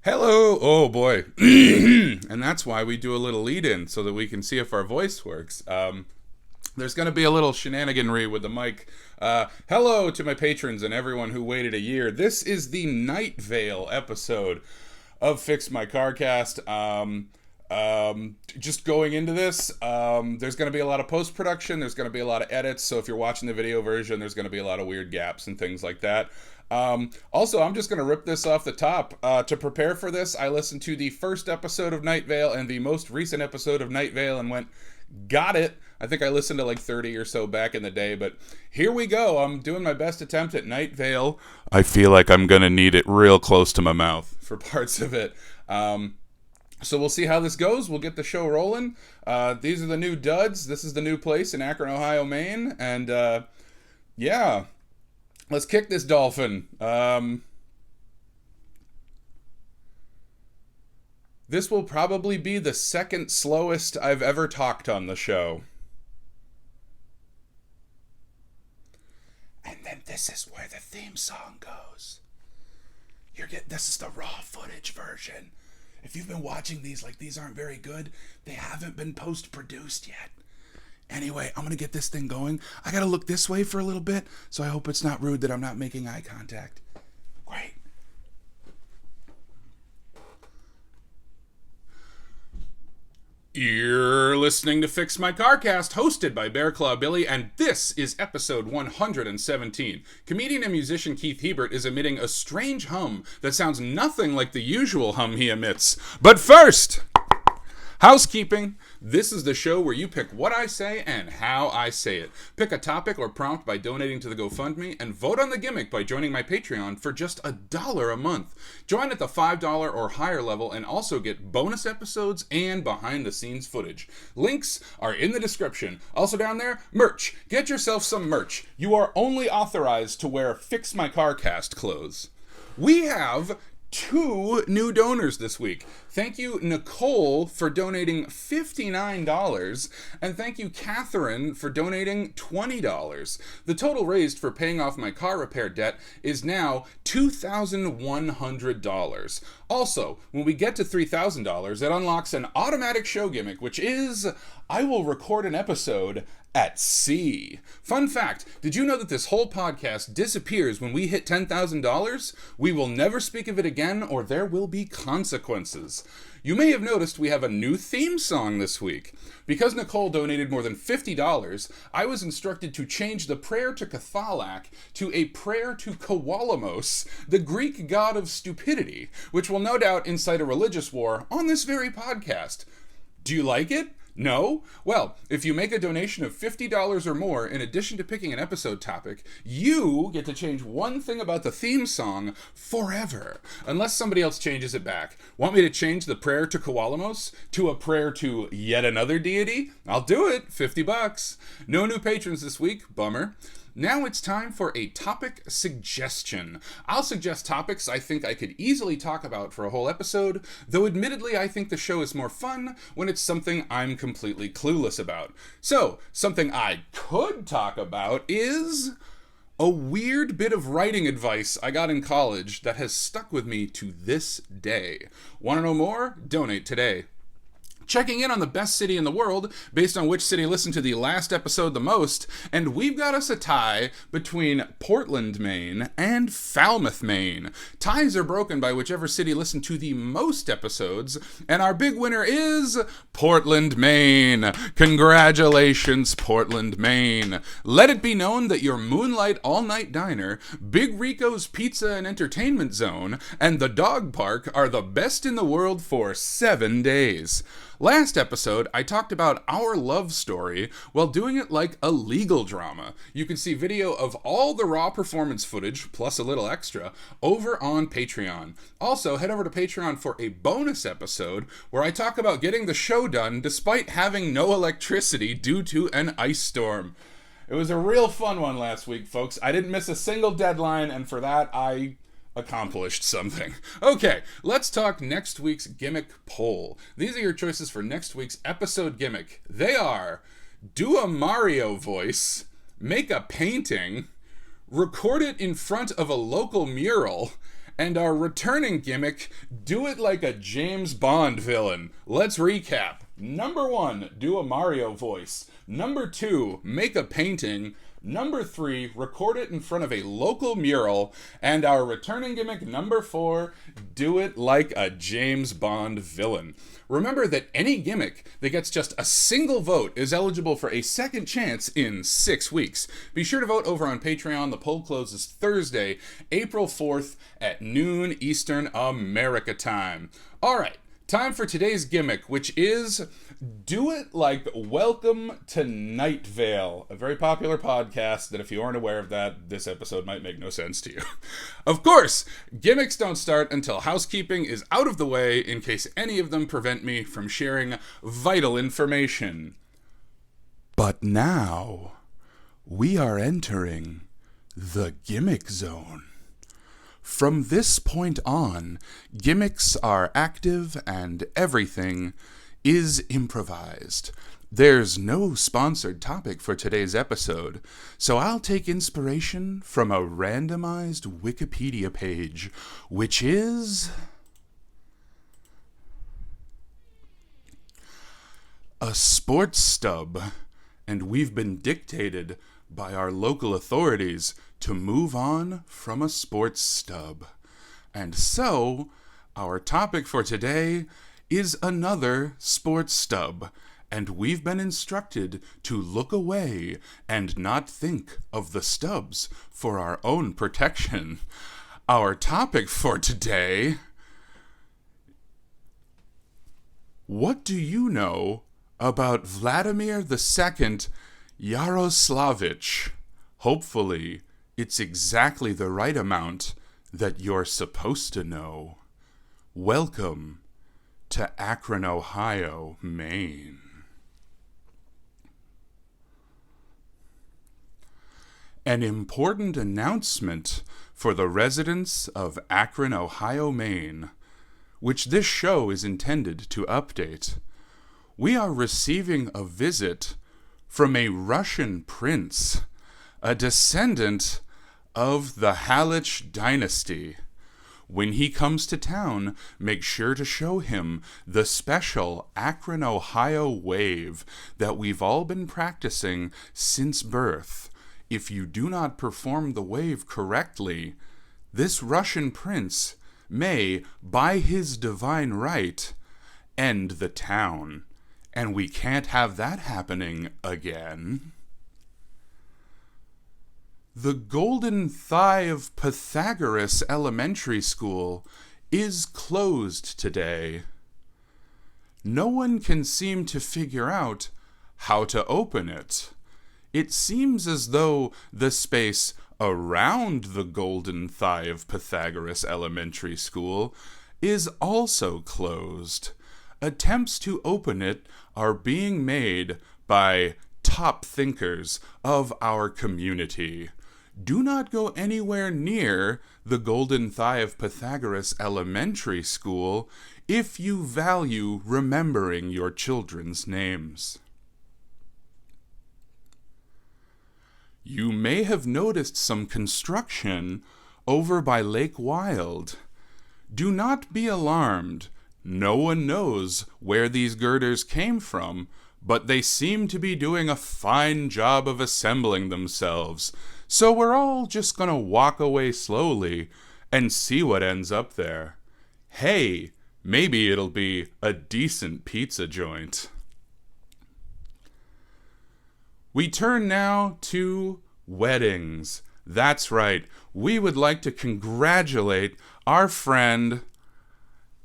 Hello! Oh boy. And that's why we do a little lead in so that we can see if our voice works. There's going to be a little shenaniganry with the mic. Hello to my patrons and everyone who waited a year. This is the Night Vale episode of Fix My Carcast. Just going into this, there's going to be a lot of post-production. There's going to be a lot of edits. So if you're watching the video version, there's going to be a lot of weird gaps and things like that. Also, I'm just going to rip this off the top. To prepare for this, I listened to the first episode of Night Vale and the most recent episode of Night Vale and went, got it. I think I listened to like 30 or so back in the day, but here we go. I'm doing my best attempt at Night Vale. I feel like I'm going to need it real close to my mouth for parts of it. So we'll see how this goes. We'll get the show rolling. These are the new duds. This is the new place in Akron, Ohio, Maine. And, yeah. Let's kick this dolphin. This will probably be the second slowest I've ever talked on the show. And then this is where the theme song goes. This is the raw footage version. If you've been watching these like these aren't very good, they haven't been post-produced yet. Anyway, I'm going to get this thing going. I got to look this way for a little bit, so I hope it's not rude that I'm not making eye contact. Great. You're listening to Fix My Carcast, hosted by Bear Claw Billy, and this is episode 117. Comedian and musician Keith Hebert is emitting a strange hum that sounds nothing like the usual hum he emits. But first, housekeeping. This is the show where you pick what I say and how I say it. Pick a topic or prompt by donating to the GoFundMe, and vote on the gimmick by joining my Patreon for just $1 a month. Join at the $5 or higher level and also get bonus episodes and behind-the-scenes footage. Links are in the description. Also down there, merch. Get yourself some merch. You are only authorized to wear Fix My Carcast clothes. We have 2 new donors this week. Thank you, Nicole, for donating $59, and thank you, Catherine, for donating $20. The total raised for paying off my car repair debt is now $2,100. Also, when we get to $3,000, it unlocks an automatic show gimmick, which is, I will record an episode at sea. Fun fact, did you know that this whole podcast disappears when we hit $10,000? We will never speak of it again, or there will be consequences. You may have noticed we have a new theme song this week. Because Nicole donated more than $50, I was instructed to change the prayer to Cathalak to a prayer to Kowalamos, the Greek god of stupidity, which will no doubt incite a religious war on this very podcast. Do you like it? No? Well, if you make a donation of $50 or more, in addition to picking an episode topic, you get to change one thing about the theme song forever, unless somebody else changes it back. Want me to change the prayer to Kowalamos to a prayer to yet another deity? I'll do it. $50. No new patrons this week. Bummer. Now it's time for a topic suggestion. I'll suggest topics I think I could easily talk about for a whole episode, though admittedly I think the show is more fun when it's something I'm completely clueless about. So, something I could talk about is a weird bit of writing advice I got in college that has stuck with me to this day. Want to know more? Donate today. Checking in on the best city in the world based on which city listened to the last episode the most, and we've got us a tie between Portland, Maine and Falmouth, Maine. Ties are broken by whichever city listened to the most episodes, and our big winner is Portland, Maine. Congratulations, Portland, Maine. Let it be known that your Moonlight All-Night Diner, Big Rico's Pizza and Entertainment Zone, and the Dog Park are the best in the world for 7 days. Last episode, I talked about our love story while doing it like a legal drama. You can see video of all the raw performance footage, plus a little extra, over on Patreon. Also, head over to Patreon for a bonus episode where I talk about getting the show done despite having no electricity due to an ice storm. It was a real fun one last week, folks. I didn't miss a single deadline, and for that, I accomplished something. Okay, let's talk next week's gimmick poll. These are your choices for next week's episode gimmick. They are: do a Mario voice, make a painting, record it in front of a local mural, And our returning gimmick, do it like a James Bond villain. Let's recap. Number 1, do a Mario voice. Number 2, make a painting. Number 3, record it in front of a local mural. And our returning gimmick, number 4, do it like a James Bond villain. Remember that any gimmick that gets just a single vote is eligible for a second chance in 6 weeks. Be sure to vote over on Patreon. The poll closes Thursday, April 4th at noon Eastern America time. All right, time for today's gimmick, which is do it like Welcome to Night Vale, a very popular podcast that if you aren't aware of that, this episode might make no sense to you. Of course, gimmicks don't start until housekeeping is out of the way in case any of them prevent me from sharing vital information. But now, we are entering the gimmick zone. From this point on, gimmicks are active and everything is improvised. There's no sponsored topic for today's episode, so I'll take inspiration from a randomized Wikipedia page, which is a sports stub, and we've been dictated by our local authorities to move on from a sports stub. And so, our topic for today is another sports stub, and we've been instructed to look away and not think of the stubs for our own protection. Our topic for today: what do you know about Vladimir II Yaroslavich? Hopefully, it's exactly the right amount that you're supposed to know. Welcome to Akron, Ohio, Maine. An important announcement for the residents of Akron, Ohio, Maine, which this show is intended to update. We are receiving a visit from a Russian prince, a descendant of the Halich dynasty. When he comes to town, make sure to show him the special Akron, Ohio wave that we've all been practicing since birth. If you do not perform the wave correctly, this Russian prince may, by his divine right, end the town. And we can't have that happening again. The Golden Thigh of Pythagoras Elementary School is closed today. No one can seem to figure out how to open it. It seems as though the space around the Golden Thigh of Pythagoras Elementary School is also closed. Attempts to open it are being made by top thinkers of our community. Do not go anywhere near the Golden Thigh of Pythagoras Elementary School if you value remembering your children's names. You may have noticed some construction over by Lake Wild. Do not be alarmed. No one knows where these girders came from, but they seem to be doing a fine job of assembling themselves. So we're all just gonna walk away slowly and see what ends up there. Hey, maybe it'll be a decent pizza joint. We turn now to weddings. That's right, we would like to congratulate our friend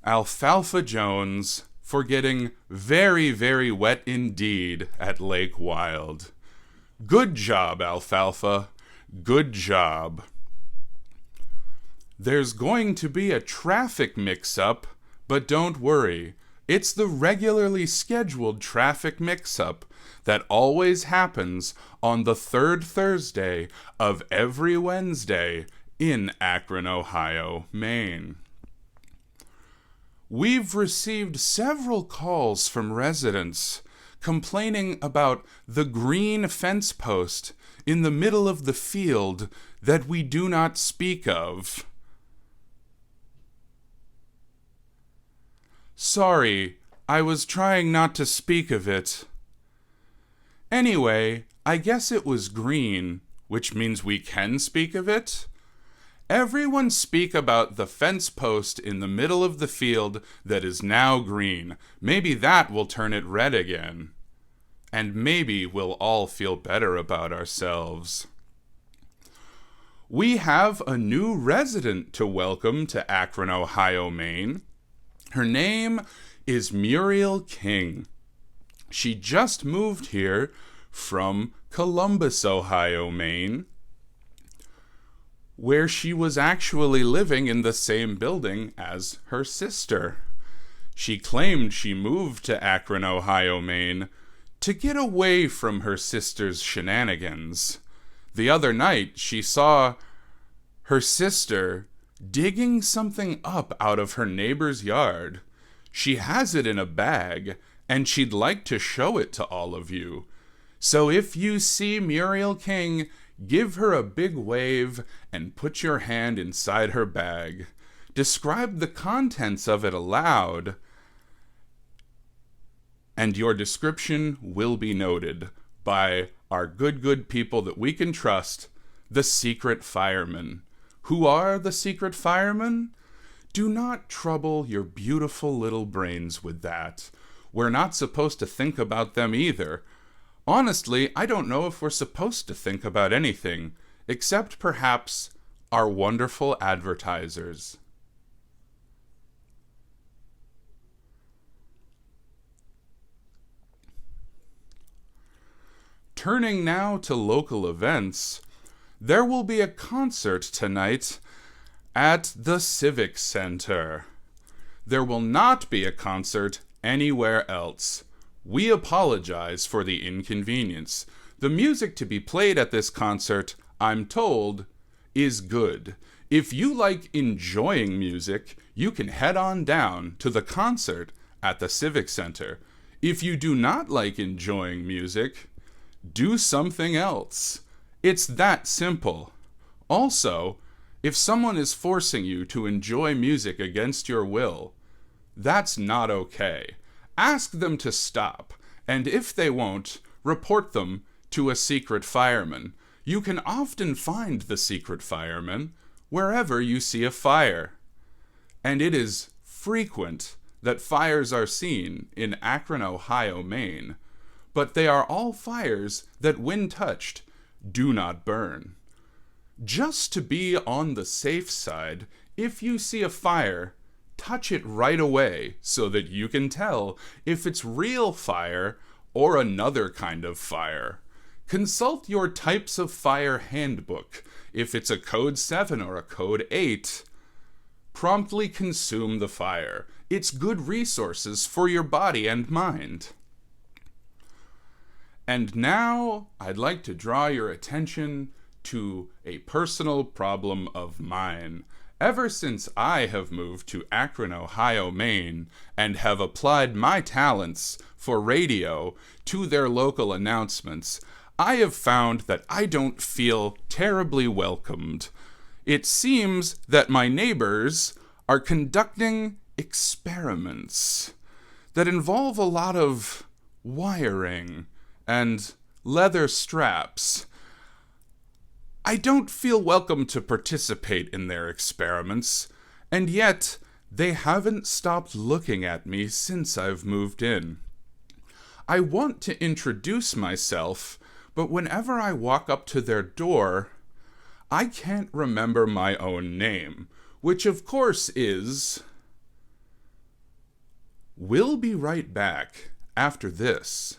Alfalfa Jones for getting very, very wet indeed at Lake Wild. Good job, Alfalfa. Good job. There's going to be a traffic mix-up, but don't worry. It's the regularly scheduled traffic mix-up that always happens on the third Thursday of every Wednesday in Akron, Ohio, Maine. We've received several calls from residents complaining about the green fence post in the middle of the field that we do not speak of. Sorry, I was trying not to speak of it. Anyway, I guess it was green, which means we can speak of it? Everyone speak about the fence post in the middle of the field that is now green. Maybe that will turn it red again. And maybe we'll all feel better about ourselves. We have a new resident to welcome to Akron, Ohio, Maine. Her name is Muriel King. She just moved here from Columbus, Ohio, Maine, where she was actually living in the same building as her sister. She claimed she moved to Akron, Ohio, Maine, to get away from her sister's shenanigans. The other night, she saw her sister digging something up out of her neighbor's yard. She has it in a bag, and she'd like to show it to all of you. So if you see Muriel King, give her a big wave and put your hand inside her bag. Describe the contents of it aloud, and your description will be noted by our good people that we can trust, the secret firemen. Who are the secret firemen? Do not trouble your beautiful little brains with that. We're not supposed to think about them either. Honestly, I don't know if we're supposed to think about anything, except perhaps our wonderful advertisers. Turning now to local events, there will be a concert tonight at the Civic Center. There will not be a concert anywhere else. We apologize for the inconvenience. The music to be played at this concert, I'm told, is good. If you like enjoying music, you can head on down to the concert at the Civic Center. If you do not like enjoying music, do something else. It's that simple. Also, if someone is forcing you to enjoy music against your will, that's not okay. Ask them to stop, and if they won't, report them to a secret fireman. You can often find the secret fireman wherever you see a fire. And it is frequent that fires are seen in Akron, Ohio, Maine, but they are all fires that, when touched, do not burn. Just to be on the safe side, if you see a fire, touch it right away so that you can tell if it's real fire or another kind of fire. Consult your types of fire handbook. If it's a code 7 or a code 8, promptly consume the fire. It's good resources for your body and mind. And now I'd like to draw your attention to a personal problem of mine. Ever since I have moved to Akron, Ohio, Maine, and have applied my talents for radio to their local announcements, I have found that I don't feel terribly welcomed. It seems that my neighbors are conducting experiments that involve a lot of wiring and leather straps. I don't feel welcome to participate in their experiments, and yet they haven't stopped looking at me since I've moved in. I want to introduce myself, but whenever I walk up to their door, I can't remember my own name, which of course is... We'll be right back after this.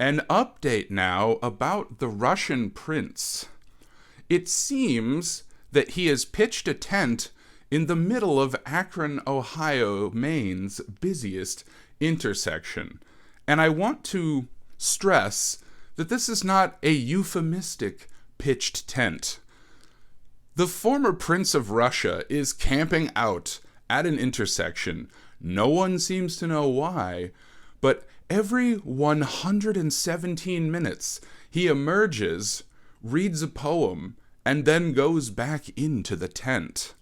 An update now about the Russian prince. It seems that he has pitched a tent in the middle of Akron, Ohio, Maine's busiest intersection. And I want to stress that this is not a euphemistic pitched tent. The former Prince of Russia is camping out at an intersection. No one seems to know why, but every 117 minutes he emerges, reads a poem, and then goes back into the tent.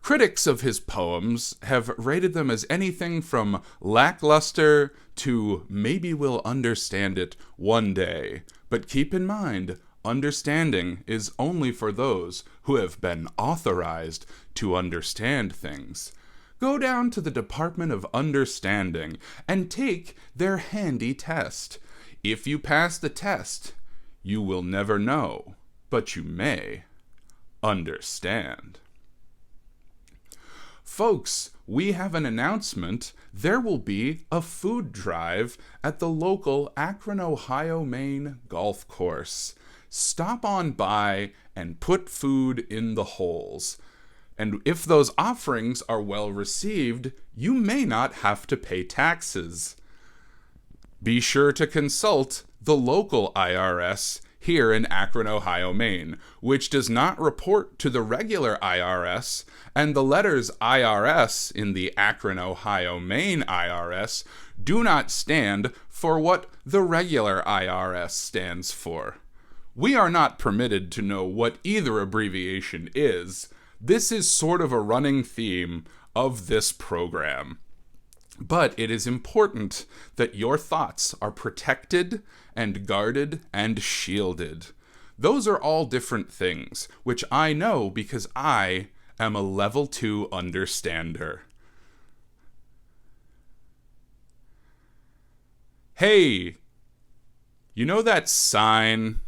Critics of his poems have rated them as anything from lackluster to maybe we'll understand it one day. But keep in mind, understanding is only for those who have been authorized to understand things. Go down to the Department of Understanding and take their handy test. If you pass the test, you will never know, but you may understand. Folks, we have an announcement. There will be a food drive at the local Akron, Ohio, Maine golf course. Stop on by and put food in the holes. And if those offerings are well received, you may not have to pay taxes. Be sure to consult the local IRS here in Akron, Ohio, Maine, which does not report to the regular IRS, and the letters IRS in the Akron, Ohio, Maine IRS do not stand for what the regular IRS stands for. We are not permitted to know what either abbreviation is. This is sort of a running theme of this program. But it is important that your thoughts are protected and guarded and shielded. Those are all different things, which I know because I am a level 2 understander. Hey, you know that sign?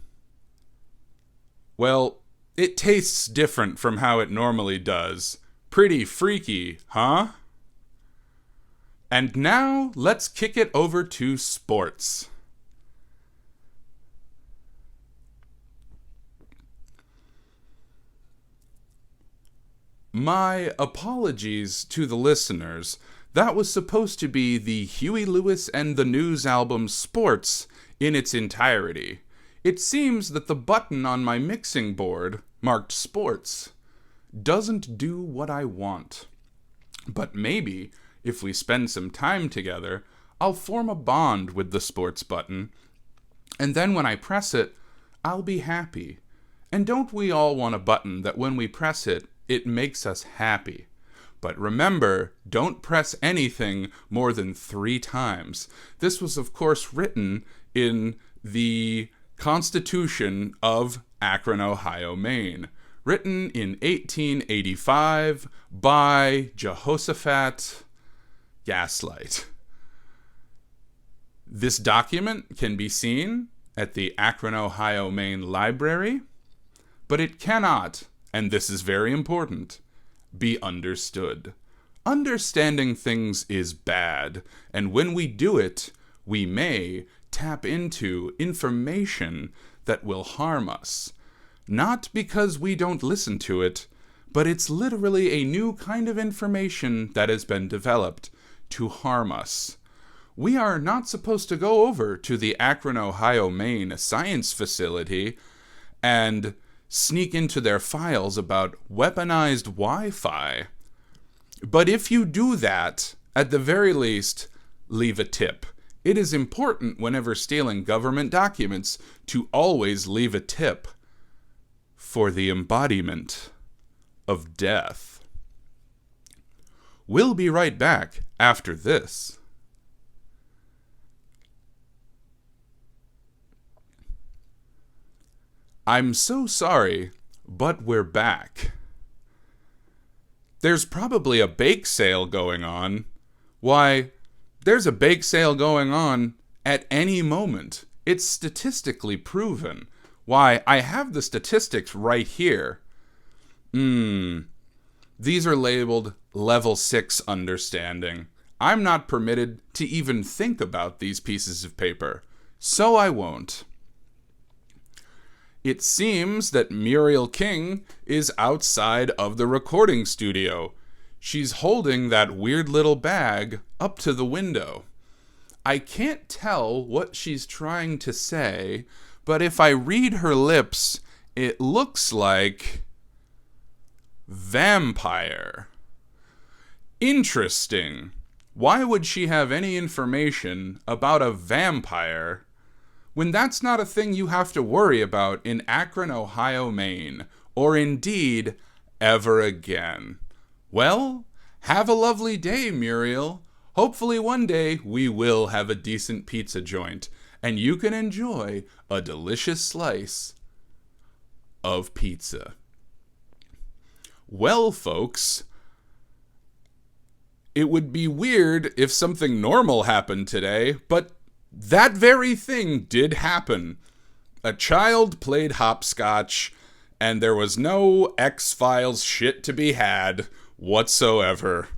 Well, it tastes different from how it normally does. Pretty freaky, huh? And now, let's kick it over to sports. My apologies to the listeners. That was supposed to be the Huey Lewis and the News album Sports in its entirety. It seems that the button on my mixing board, marked Sports, doesn't do what I want. But maybe, if we spend some time together, I'll form a bond with the sports button, and then when I press it, I'll be happy. And don't we all want a button that when we press it, it makes us happy? But remember, don't press anything more than 3 times. This was, of course, written in the Constitution of Akron, Ohio, Maine, written in 1885 by Jehoshaphat Gaslight. This document can be seen at the Akron, Ohio, Maine Library, but it cannot, and this is very important, be understood. Understanding things is bad, and when we do it, we may tap into information that will harm us. Not because we don't listen to it, but it's literally a new kind of information that has been developed to harm us. We are not supposed to go over to the Akron, Ohio, Maine science facility and sneak into their files about weaponized Wi-Fi. But if you do that, at the very least, leave a tip. It is important whenever stealing government documents to always leave a tip for the embodiment of death. We'll be right back after this. I'm so sorry, but we're back. There's probably a bake sale going on. Why, there's a bake sale going on at any moment. It's statistically proven. Why, I have the statistics right here. These are labeled level 6 understanding. I'm not permitted to even think about these pieces of paper, so I won't. It seems that Muriel King is outside of the recording studio. She's holding that weird little bag up to the window. I can't tell what she's trying to say, but if I read her lips, it looks like vampire. Interesting. Why would she have any information about a vampire when that's not a thing you have to worry about in Akron, Ohio, Maine, or indeed, ever again. Well, have a lovely day, Muriel. Hopefully one day we will have a decent pizza joint, and you can enjoy a delicious slice of pizza. Well, folks, it would be weird if something normal happened today, but that very thing did happen. A child played hopscotch, and there was no X-Files shit to be had whatsoever.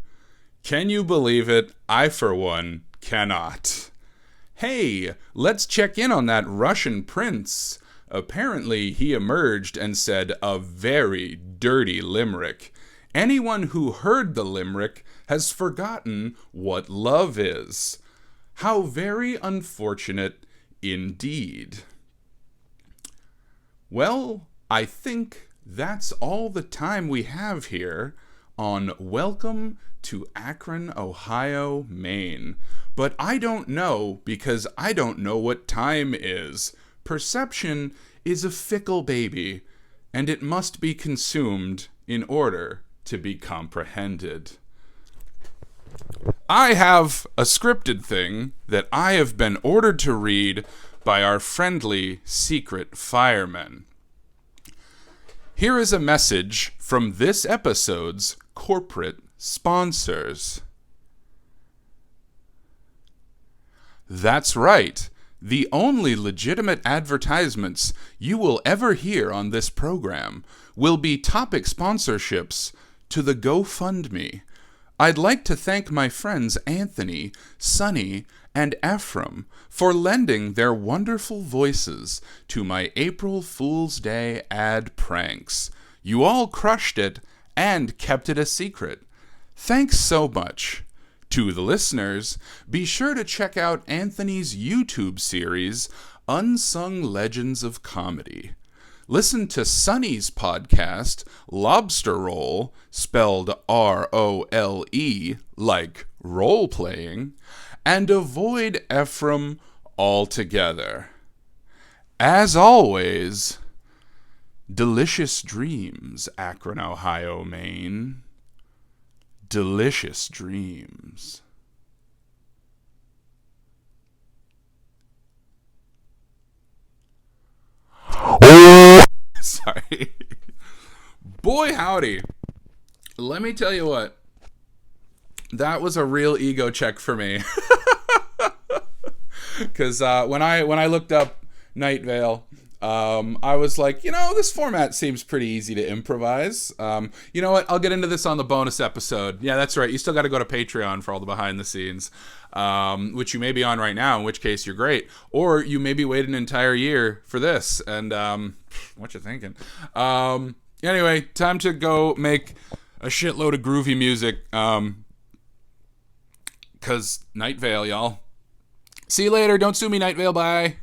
Can you believe it? I, for one, cannot. Hey, let's check in on that Russian prince. Apparently, he emerged and said a very dirty limerick. Anyone who heard the limerick has forgotten what love is. How very unfortunate indeed. Well, I think that's all the time we have here on Welcome to Akron, Ohio, Maine. But I don't know because I don't know what time is. Perception is a fickle baby, and it must be consumed in order to be comprehended. I have a scripted thing that I have been ordered to read by our friendly secret firemen. Here is a message from this episode's corporate sponsors. That's right. The only legitimate advertisements you will ever hear on this program will be topic sponsorships to the GoFundMe. I'd like to thank my friends Anthony, Sonny, and Ephraim for lending their wonderful voices to my April Fool's Day ad pranks. You all crushed it and kept it a secret. Thanks so much. To the listeners, be sure to check out Anthony's YouTube series, Unsung Legends of Comedy. Listen to Sonny's podcast, Lobster Roll, spelled R-O-L-E, like role-playing, and avoid Ephraim altogether. As always, delicious dreams, Akron, Ohio, Maine. Delicious dreams. Sorry. Boy, howdy. Let me tell you what. That was a real ego check for me. Because when I looked up Night Vale, I was like, this format seems pretty easy to improvise. You know what? I'll get into this on the bonus episode. Yeah, that's right. You still got to go to Patreon for all the behind the scenes, which you may be on right now, in which case you're great. Or you maybe wait an entire year for this. And what you thinking? Anyway, time to go make a shitload of groovy music. Because Night Vale, y'all. See you later. Don't sue me, Night Vale. Bye.